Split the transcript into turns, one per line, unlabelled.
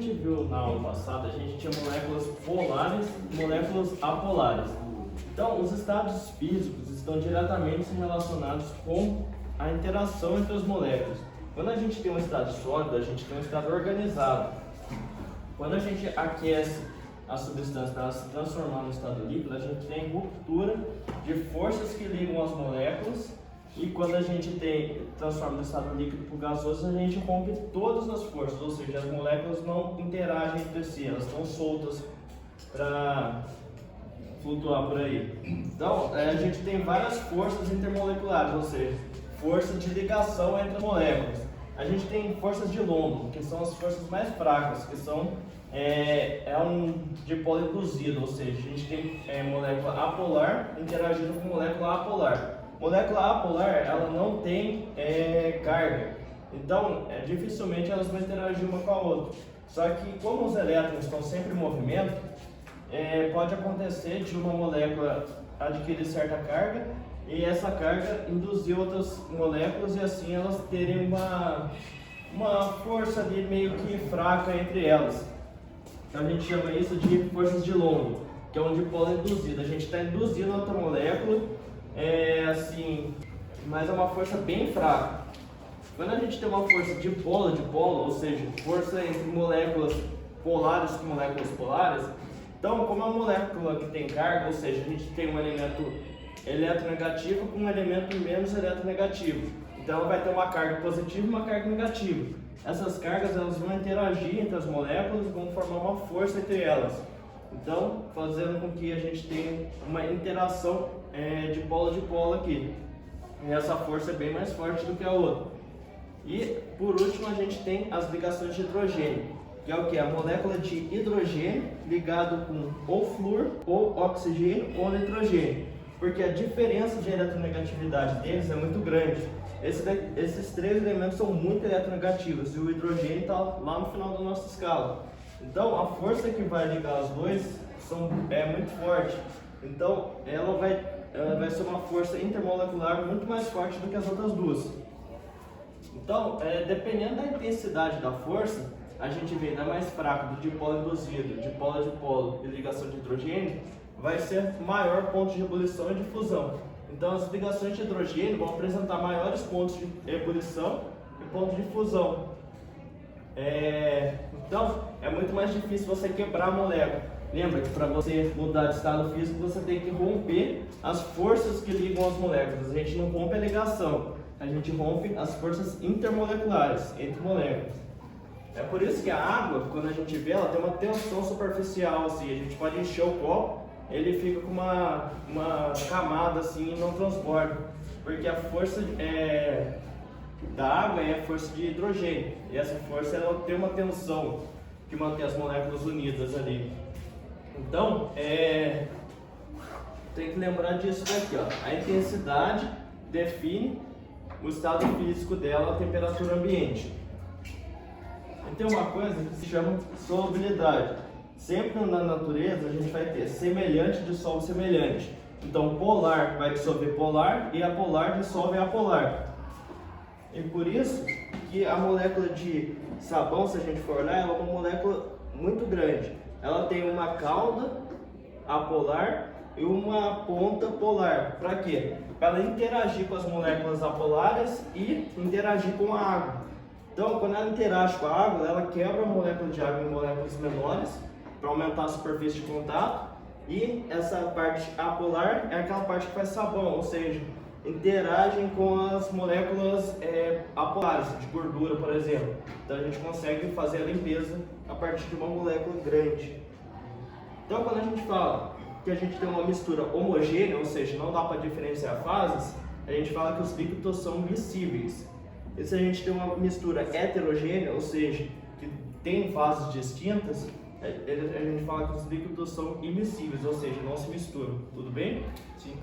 gente viu na aula passada, a gente tinha moléculas polares e moléculas apolares. Então, os estados físicos estão diretamente relacionados com a interação entre as moléculas. Quando a gente tem um estado sólido, a gente tem um estado organizado. Quando a gente aquece a substância para ela se transformar no estado líquido, a gente tem ruptura de forças que ligam as moléculas. E quando a gente transforma no estado líquido para o gasoso, a gente rompe todas as forças, ou seja, as moléculas não interagem entre si, elas estão soltas para flutuar por aí. Então, a gente tem várias forças intermoleculares, ou seja, forças de ligação entre as moléculas. A gente tem forças de London, que são as forças mais fracas, que são um dipolo induzido, ou seja, a gente tem molécula apolar interagindo com molécula apolar. Molécula apolar, ela não tem carga, então dificilmente elas vão interagir uma com a outra. Só que como os elétrons estão sempre em movimento, pode acontecer de uma molécula adquirir certa carga e essa carga induzir outras moléculas e assim elas terem uma força ali meio que fraca entre elas. Então a gente chama isso de forças de London, que é um dipolo induzido. A gente está induzindo outra molécula, mas é uma força bem fraca. Quando a gente tem uma força dipolo, ou seja, força entre moléculas polares com moléculas polares, então como é uma molécula que tem carga, ou seja, a gente tem um elemento eletronegativo com um elemento menos eletronegativo, então ela vai ter uma carga positiva e uma carga negativa. Essas cargas elas vão interagir entre as moléculas e vão formar uma força entre elas, então fazendo com que a gente tenha uma interação de polo aqui. E essa força é bem mais forte do que a outra. E por último a gente tem as ligações de hidrogênio, que é o que? A molécula de hidrogênio ligado com ou flúor, ou oxigênio, ou nitrogênio. Porque a diferença de eletronegatividade deles é muito grande. Esses três elementos são muito eletronegativos e o hidrogênio está lá no final da nossa escala. Então a força que vai ligar os dois é muito forte. Então ela vai ser uma força intermolecular muito mais forte do que as outras duas. Então, dependendo da intensidade da força, a gente vê da mais fraca, do dipolo induzido, dipolo a dipolo e ligação de hidrogênio, vai ser maior ponto de ebulição e de fusão. Então as ligações de hidrogênio vão apresentar maiores pontos de ebulição e pontos de fusão. Então é muito mais difícil você quebrar a molécula. Lembra que para você mudar de estado físico você tem que romper as forças que ligam as moléculas. A gente não rompe a ligação, a gente rompe as forças intermoleculares entre moléculas. É por isso que a água, quando a gente vê, ela tem uma tensão superficial, assim, a gente pode encher o copo, ele fica com uma camada assim e não transborda, porque a força da água é a força de hidrogênio, e essa força ela tem uma tensão que mantém as moléculas unidas ali. Então, tem que lembrar disso daqui, ó. A intensidade define o estado físico dela, a temperatura ambiente. E tem uma coisa que se chama solubilidade. Sempre na natureza a gente vai ter semelhante dissolve semelhante. Então polar vai dissolver polar e apolar dissolve apolar. E por isso que a molécula de sabão, se a gente for olhar, ela é uma molécula muito grande. Ela tem uma cauda apolar e uma ponta polar. Para quê? Para ela interagir com as moléculas apolares e interagir com a água. Então, quando ela interage com a água, ela quebra a molécula de água em moléculas menores para aumentar a superfície de contato. E essa parte apolar é aquela parte que faz sabão, ou seja, interagem com as moléculas apolares, de gordura, por exemplo. Então a gente consegue fazer a limpeza a partir de uma molécula grande. Então quando a gente fala que a gente tem uma mistura homogênea, ou seja, não dá para diferenciar fases, a gente fala que os líquidos são miscíveis. E se a gente tem uma mistura heterogênea, ou seja, que tem fases distintas, a gente fala que os líquidos são imiscíveis, ou seja, não se misturam. Tudo bem? Sim.